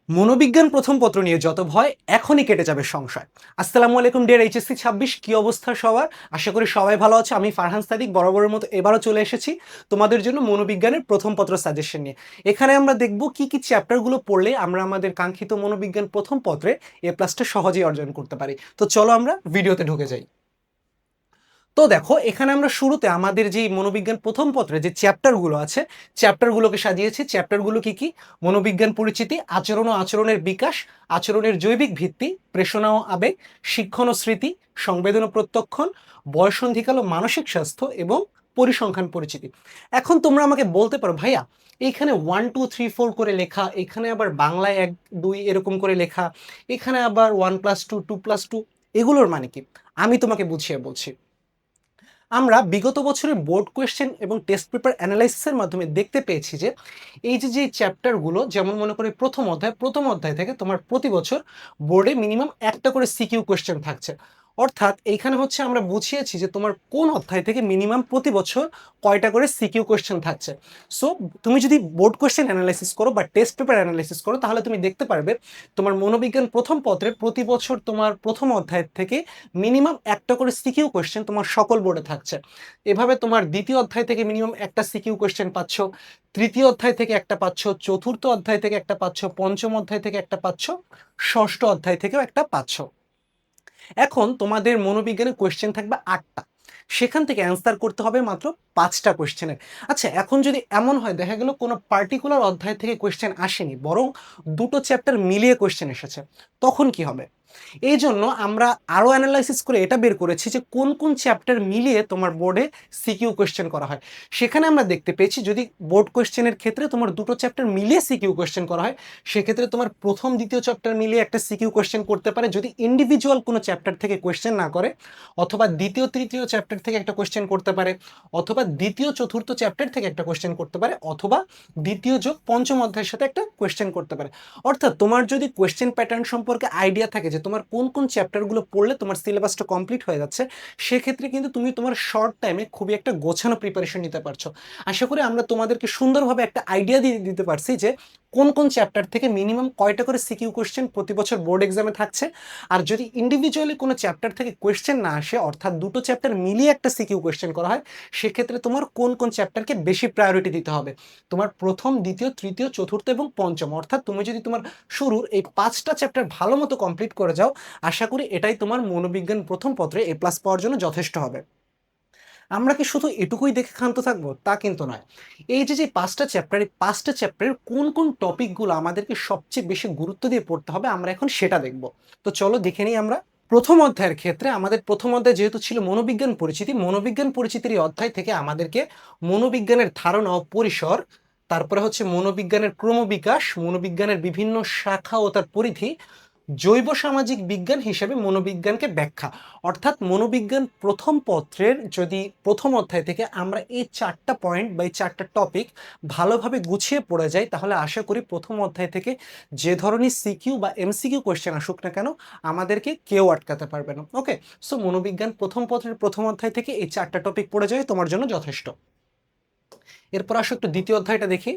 মনোবিজ্ঞান প্রথম পত্র নিয়ে যত ভয় এখনই কেটে যাবে সংশয়। আসসালামু আলাইকুম ডিয়ার এইচএসসি ২৬, কি অবস্থা সবার? আশা করি সবাই ভালো আছে। আমি ফারহান সাদিক বরাবরের মতো এবারও চলে এসেছি তোমাদের জন্য মনোবিজ্ঞানের প্রথম পত্র সাজেশন নিয়ে। এখানে আমরা দেখব কি কি চ্যাপ্টারগুলো পড়লে আমরা আমাদের কাঙ্ক্ষিত মনোবিজ্ঞান প্রথম পত্রে A+টা সহজেই অর্জন করতে পারি। তো চলো আমরা ভিডিওতে ঢুকে যাই। তো দেখো, এখানে আমরা শুরুতে আমাদের যে মনোবিজ্ঞান প্রথম পত্রে যে চ্যাপ্টারগুলো আছে, চ্যাপ্টারগুলোকে সাজিয়েছি। চ্যাপ্টারগুলো কি কি? মনোবিজ্ঞান পরিচিতি, আচরণ ও আচরণের বিকাশ, আচরণের জৈবিক ভিত্তি, প্রেষণা ও আবেগ, শিক্ষণ ও স্মৃতি, সংবেদন ও প্রত্যক্ষণ, বয়সন্ধিকাল ও মানসিক স্বাস্থ্য এবং পরিসংখ্যান পরিচিতি। এখন তোমরা আমাকে বলতে পারো, ভাইয়া এইখানে 1 2 3 4 করে লেখা, এখানে আবার বাংলায় 1 2 এরকম করে লেখা, এখানে আবার 1+2 2+2, এগুলোর মানে কি? আমি তোমাকে বুঝিয়ে বলছি। আমরা বিগত বছরের বোর্ড কোয়েশ্চেন এবং টেস্ট পেপার অ্যানালাইসিসের মাধ্যমে দেখতে পেয়েছি যে এই যে চ্যাপ্টারগুলো, যেমন মনে করে প্রথম অধ্যায় থেকে তোমার প্রতি বছর বোর্ডে মিনিমাম একটা করে সিকিউ কোয়েশ্চেন থাকছে। অর্থাৎ এইখানে হচ্ছে আমরা বুঝিয়েছি যে তোমার কোন অধ্যায় থেকে মিনিমাম প্রতি বছর কয়টা করে সিকিউ কোয়েশ্চেন থাকছে। সো তুমি যদি বোর্ড কোয়েশ্চেন অ্যানালাইসিস করো বা টেস্ট পেপার অ্যানালাইসিস করো, তাহলে তুমি দেখতে পারবে তোমার মনোবিজ্ঞান প্রথম পত্রে প্রতি বছর তোমার প্রথম অধ্যায় থেকে মিনিমাম একটা করে সিকিউ কোয়েশ্চেন তোমার সকল বোর্ডে থাকছে। এভাবে তোমার দ্বিতীয় অধ্যায় থেকে মিনিমাম একটা সিকিউ কোয়েশ্চেন পাচ্ছ, তৃতীয় অধ্যায় থেকে একটা পাচ্ছ, চতুর্থ অধ্যায় থেকে একটা পাচ্ছ, পঞ্চম অধ্যায় থেকে একটা পাচ্ছ, ষষ্ঠ অধ্যায় থেকেও একটা পাচ্ছ। এখন তোমাদের মনোবিজ্ঞানে কোয়েশ্চেন থাকবে 8টা, সেখান থেকে অ্যান্সার করতে হবে মাত্র 5টা কোয়েশ্চেনের। আচ্ছা, এখন যদি এমন হয় দেখা গেল কোনো পার্টিকুলার অধ্যায় থেকে কোয়েশ্চেন আসেনি, বরং দুটো চ্যাপ্টার মিলিয়ে কোয়েশ্চেন এসেছে, তখন কি হবে? এই জন্য আমরা আরো অ্যানালাইসিস করে এটা বের করেছি যে কোন কোন চ্যাপ্টার মিলিয়ে তোমার বোর্ডে সিকিউ কোয়েশ্চেন করা হয়। সেখানে আমরা দেখতে পেয়েছি যদি বোর্ড কোয়েশ্চেনের ক্ষেত্রে তোমার দুটো চ্যাপ্টার মিলিয়ে সিকিউ কোয়েশ্চেন করা হয়, সেক্ষেত্রে তোমার প্রথম দ্বিতীয় চ্যাপ্টার মিলিয়ে একটা সিকিউ কোয়েশ্চেন করতে পারে যদি ইন্ডিভিজুয়াল কোনো চ্যাপ্টার থেকে কোয়েশ্চেন না করে, অথবা দ্বিতীয় তৃতীয় চ্যাপ্টার থেকে একটা কোয়েশ্চেন করতে পারে, অথবা দ্বিতীয় চতুর্থ চ্যাপ্টার থেকে একটা কোয়েশ্চেন করতে পারে, অথবা দ্বিতীয় যোগ পঞ্চম অধ্যায়ের সাথে একটা কোয়েশ্চেন করতে পারে। অর্থাৎ তোমার যদি কোয়েশ্চেন প্যাটার্ন সম্পর্কে আইডিয়া থাকে যে তোমার কোন কোন চ্যাপ্টারগুলো পড়লে তোমার সিলেবাসটা কমপ্লিট হয়ে যাচ্ছে, সেক্ষেত্রে কিন্তু তুমি তোমার শর্ট টাইমে খুবই একটা গোছানো প্রিপারেশন নিতে পারছো। আশা করি আমরা তোমাদেরকে সুন্দরভাবে একটা আইডিয়া দিয়ে দিতে পারছি যে কোন কোন চ্যাপ্টার থেকে মিনিমাম কয়টা করে সিকিউ কোয়েশ্চেন প্রতি বছর বোর্ড এক্সামে থাকছে। আর যদি ইন্ডিভিজুয়ালি কোনো চ্যাপ্টার থেকে কোয়েশ্চেন না আসে, অর্থাৎ দুটো চ্যাপ্টার মিলিয়ে একটা সিকিউ কোয়েশ্চেন করা হয়, সেক্ষেত্রে তোমার কোন কোন চ্যাপ্টারকে বেশি প্রায়োরিটি দিতে হবে। তোমার প্রথম, দ্বিতীয়, তৃতীয়, চতুর্থ এবং পঞ্চম, অর্থাৎ তুমি যদি তোমার শুরুর এই 5টা চ্যাপ্টার ভালো মতো কমপ্লিট করে যাও, আশা করি এটাই তোমার মনোবিজ্ঞান প্রথম পত্রে A+ পাওয়ার জন্য যথেষ্ট হবে। আমরা কি শুধু এটুকুই দেখে ক্ষান্ত থাকবো? তা কিন্তু নয়। এই যে 5টা চ্যাপ্টার, এই 5টা চ্যাপ্টারের কোন কোন টপিকগুলো আমাদেরকে সবচেয়ে বেশি গুরুত্ব দিয়ে পড়তে হবে, আমরা এখন সেটা দেখব। তো চলো দেখে নিই আমরা। প্রথম অধ্যায়ের ক্ষেত্রে আমাদের প্রথম অধ্যায় যেহেতু ছিল মনোবিজ্ঞান পরিচিতি, মনোবিজ্ঞান পরিচিতির এই অধ্যায় থেকে আমাদেরকে মনোবিজ্ঞানের ধারণা ও পরিসর, তারপরে হচ্ছে মনোবিজ্ঞানের ক্রমবিকাশ, মনোবিজ্ঞানের বিভিন্ন শাখা ও তার পরিধি, জৈব সামাজিক বিজ্ঞান হিসেবে মনোবিজ্ঞানকে ব্যাখ্যা। অর্থাৎ মনোবিজ্ঞান প্রথম পত্রের যদি প্রথম অধ্যায় থেকে আমরা এই 4টা পয়েন্ট বা এই 4টা টপিক ভালোভাবে গুছিয়ে পড়ে যাই, তাহলে আশা করি প্রথম অধ্যায় থেকে যে ধরনের সিকিউ বা এমসিকিউ কোয়েশ্চেন আসুক না কেন, আমাদেরকে কেউ আটকাতে পারবে না। ওকে, সো মনোবিজ্ঞান প্রথম পত্রের প্রথম অধ্যায় থেকে এই 4টা টপিক পড়ে যায় তোমার জন্য যথেষ্ট। এরপর আসো একটু দ্বিতীয় অধ্যায়টা দেখি।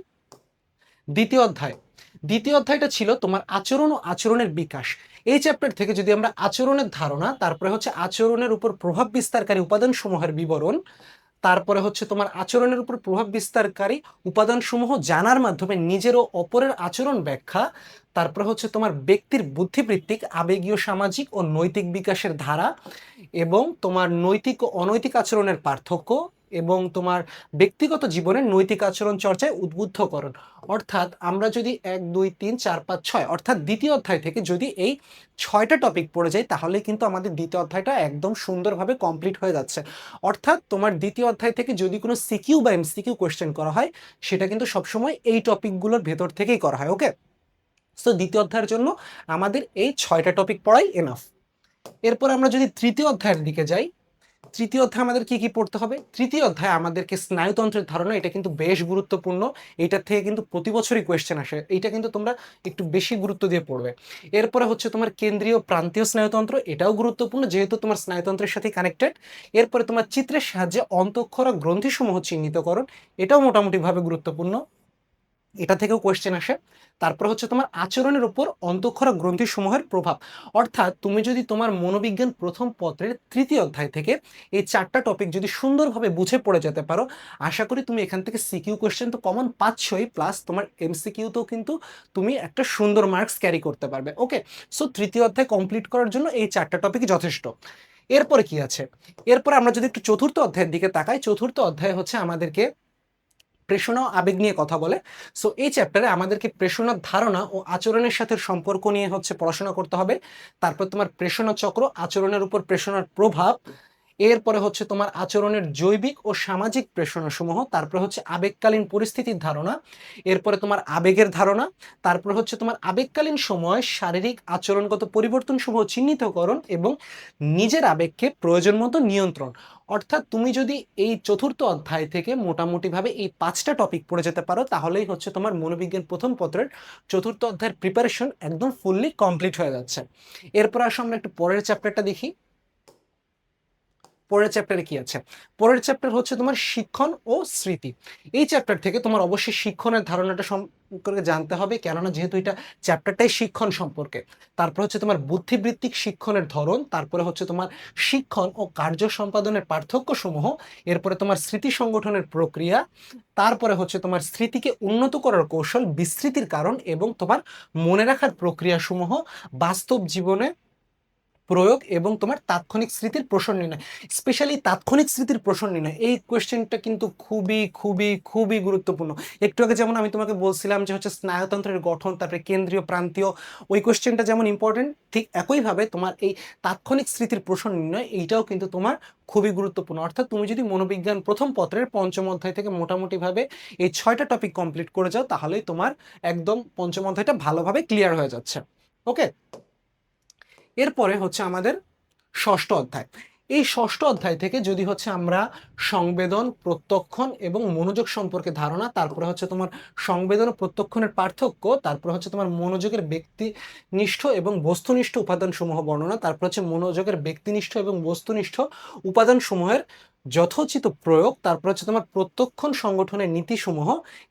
দ্বিতীয় অধ্যায়, দ্বিতীয় অধ্যায়টা ছিল তোমার আচরণ ও আচরণের বিকাশ। এই চ্যাপ্টার থেকে যদি আমরা আচরণের ধারণা, তারপরে হচ্ছে আচরণের উপর প্রভাব বিস্তারকারী উপাদান সমূহের বিবরণ, তারপরে হচ্ছে তোমার আচরণের উপর প্রভাব বিস্তারকারী উপাদানসমূহ জানার মাধ্যমে নিজের ও অপরের আচরণ ব্যাখ্যা, তারপরে হচ্ছে তোমার ব্যক্তির বুদ্ধিবৃত্তিক, আবেগীয়, সামাজিক ও নৈতিক বিকাশের ধারা, এবং তোমার নৈতিক ও অনৈতিক আচরণের পার্থক্য, এবং তোমার ব্যক্তিগত জীবনের নৈতিক আচরণ চর্চায় উদ্বুদ্ধকরণ। অর্থাৎ আমরা যদি 1 2 3 4 5 6 অর্থাৎ দ্বিতীয় অধ্যায় থেকে যদি এই 6টা টপিক পড়ে যাই, তাহলে কিন্তু আমাদের দ্বিতীয় অধ্যায়টা একদম সুন্দরভাবে কমপ্লিট হয়ে যাচ্ছে। অর্থাৎ তোমার দ্বিতীয় অধ্যায় থেকে যদি কোনো সিকিউ বা এমসিকিউ কোয়েশ্চেন করা হয়, সেটা কিন্তু সবসময় এই টপিকগুলোর ভেতর থেকেই করা হয়। ওকে, সো দ্বিতীয় অধ্যায়ের জন্য আমাদের এই 6টা টপিক পড়াই এনাফ। এরপর আমরা যদি তৃতীয় অধ্যায়ের দিকে যাই, তৃতীয় অধ্যায় আমাদের কি কি পড়তে হবে? তৃতীয় অধ্যায় আমাদেরকে স্নায়ুতন্ত্রের ধারণা, এটা কিন্তু বেশ গুরুত্বপূর্ণ। এইটার থেকে কিন্তু প্রতি বছরই কোয়েশ্চেন আসে, এইটা কিন্তু তোমরা একটু বেশি গুরুত্ব দিয়ে পড়বে। এরপরে হচ্ছে তোমার কেন্দ্রীয় প্রান্তীয় স্নায়ুতন্ত্র, এটাও গুরুত্বপূর্ণ যেহেতু তোমার স্নায়ুতন্ত্রের সাথে কানেক্টেড। এরপরে তোমার চিত্রের সাহায্যে অন্তঃক্ষরা গ্রন্থিসমূহ চিহ্নিতকরণ, এটাও মোটামুটিভাবে গুরুত্বপূর্ণ। এটা থেকেও কোয়েশ্চেন আসে। তারপর হচ্ছে তোমার আচরণের উপর অন্তঃক্ষরা গ্রন্থিসমূহের প্রভাব। অর্থাৎ তুমি যদি তোমার মনোবিজ্ঞান প্রথম পত্রের ৩য় অধ্যায় থেকে এই ৪টা টপিক যদি সুন্দরভাবে বুঝে পড়ে যেতে পারো, আশা করি তুমি এখান থেকে সিকিউ কোয়েশ্চেন তো কমন পাচ্ছই, প্লাস তোমার এমসিকিউতেও কিন্তু তুমি একটা সুন্দর মার্কস ক্যারি করতে পারবে। ওকে, সো ৩য় অধ্যায় কমপ্লিট করার জন্য এই ৪টা টপিক যথেষ্ট। এরপরে কি আছে? এরপরে আমরা যদি একটু চতুর্থ অধ্যায়ের দিকে তাকাই, চতুর্থ অধ্যায় হচ্ছে আমাদেরকে প্রেষণা ও আবেগ নিয়ে কথা বলে। সো এই চ্যাপ্টারে আমাদেরকে প্রেষণার ধারণা ও আচরণের সাথে সম্পর্ক নিয়ে হচ্ছে পড়াশোনা করতে হবে। তারপর তোমার প্রেষণা চক্র, আচরণের উপর প্রেষণার প্রভাব, এরপরে হচ্ছে তোমার আচরণের জৈবিক ও সামাজিক প্রেষণাসমূহ, তারপরে হচ্ছে আবেগকালীন পরিস্থিতির ধারণা, এরপরে তোমার আবেগের ধারণা, তারপরে হচ্ছে তোমার আবেগকালীন সময় শারীরিক আচরণগত পরিবর্তনসমূহ চিহ্নিতকরণ এবং নিজের আবেগকে প্রয়োজন মতো নিয়ন্ত্রণ। অর্থাৎ তুমি যদি এই চতুর্থ অধ্যায় থেকে মোটামুটিভাবে এই 5টা টপিক পড়ে যেতে পারো, তাহলেই হচ্ছে তোমার মনোবিজ্ঞান প্রথম পত্রের চতুর্থ অধ্যায়ের প্রিপারেশন একদম ফুললি কমপ্লিট হয়ে যাচ্ছে। এরপর আসলে আমরা একটু পরের চ্যাপ্টারটা দেখি। পরের চ্যাপ্টারে কি আছে? পরের চ্যাপ্টার হচ্ছে তোমার শিক্ষণ ও স্মৃতি। এই চ্যাপ্টার থেকে তোমার অবশ্যই শিক্ষণের ধারণাটা সম্পর্কে জানতে হবে, কেননা যেহেতু এটা চ্যাপ্টারটাই শিক্ষণ সম্পর্কে। তারপর হচ্ছে তোমার বুদ্ধিবৃত্তিক শিক্ষণের ধরন, তারপরে হচ্ছে তোমার শিক্ষণ ও কার্য সম্পাদনের পার্থক্য সমূহ, এরপরে তোমার স্মৃতি সংগঠনের প্রক্রিয়া, তারপরে হচ্ছে তোমার স্মৃতিকে উন্নত করার কৌশল, বিস্মৃতির কারণ এবং তোমার মনে রাখার প্রক্রিয়া সমূহ, বাস্তব জীবনে প্রয়োগ এবং তোমার তাৎক্ষণিক স্মৃতির প্রসরণ নির্ণয়। স্পেশালি তাৎক্ষণিক স্মৃতির প্রসরণ নির্ণয়, এই কোয়েশ্চেনটা কিন্তু খুবই খুবই খুবই গুরুত্বপূর্ণ। একটু আগে যেমন আমি তোমাকে বলছিলাম যে হচ্ছে স্নায়ুতন্ত্রের গঠন, তারপরে কেন্দ্রীয় প্রান্তীয়, ওই কোয়েশ্চেনটা যেমন ইম্পর্টেন্ট, ঠিক একইভাবে তোমার এই তাৎক্ষণিক স্মৃতির প্রসরণ নির্ণয় এইটাও কিন্তু তোমার খুবই গুরুত্বপূর্ণ। অর্থাৎ তুমি যদি মনোবিজ্ঞান প্রথম পত্রের পঞ্চম অধ্যায় থেকে মোটামুটিভাবে এই 6টা টপিক কমপ্লিট করে যাও, তাহলেই তোমার একদম পঞ্চম অধ্যায়টা ভালোভাবে ক্লিয়ার হয়ে যাচ্ছে। ওকে, এরপরে হচ্ছে আমাদের ষষ্ঠ অধ্যায়। এই ষষ্ঠ অধ্যায় থেকে যদি হচ্ছে আমরা সংবেদন, প্রত্যক্ষণ এবং মনোযোগ সম্পর্কে ধারণা, তারপরে হচ্ছে তোমার সংবেদন ও প্রত্যক্ষণের পার্থক্য, তারপরে হচ্ছে তোমার মনোযোগের ব্যক্তিনিষ্ঠ এবং বস্তুনিষ্ঠ উপাদানসমূহ বর্ণনা, তারপর হচ্ছে মনোযোগের ব্যক্তিনিষ্ঠ এবং বস্তুনিষ্ঠ উপাদানসমূহের যথোচিত প্রয়োগ, তারপর হচ্ছে তোমার প্রত্যক্ষণ সংগঠনের নীতিসমূহ,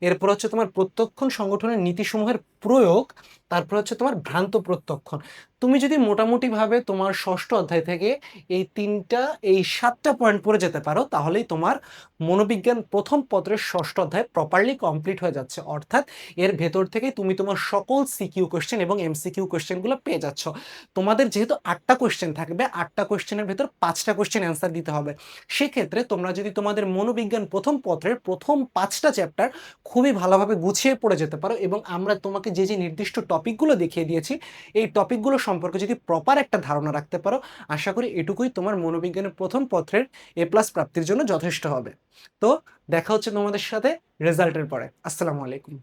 এরপর হচ্ছে তোমার প্রত্যক্ষণ সংগঠনের নীতিসমূহের প্রয়োগ, তারপর হচ্ছে তোমার ভ্রান্ত প্রত্যক্ষণ। তুমি যদি মোটামুটিভাবে তোমার ষষ্ঠ অধ্যায় থেকে এই 7টা পয়েন্ট পড়ে যেতে পারো, তাহলেই তোমার মনোবিজ্ঞান প্রথম পত্রের ষষ্ঠ অধ্যায় প্রপারলি কমপ্লিট হয়ে যাচ্ছে। অর্থাৎ এর ভেতর থেকে তুমি তোমার সকল সিকিউ কোয়েশ্চেন এবং এমসিকিউ কোয়েশ্চেনগুলো পেয়ে যাচ্ছ। তোমাদের যেহেতু 8টা কোয়েশ্চেন থাকবে, 8টা কোয়েশ্চেনের ভেতর 5টা কোয়েশ্চেন অ্যান্সার দিতে হবে। সেক্ষেত্রে তোমরা যদি তোমাদের মনোবিজ্ঞান প্রথম পত্রের প্রথম 5টা চ্যাপ্টার খুবই ভালোভাবে গুছিয়ে পড়ে যেতে পারো, এবং আমরা তোমাকে যে যে নির্দিষ্ট টপিকগুলো দেখিয়ে দিয়েছি, এই টপিকগুলো সম্পর্কে যদি প্রপার একটা ধারণা রাখতে পারো, আশা করি এটুকুই তোমার মনোবিজ্ঞানের প্রথম পত্রের A+ প্রাপ্তির জন্য যথেষ্ট হবে। তো দেখা হচ্ছে তোমাদের সাথে রেজাল্টের পরে। আসসালামু আলাইকুম।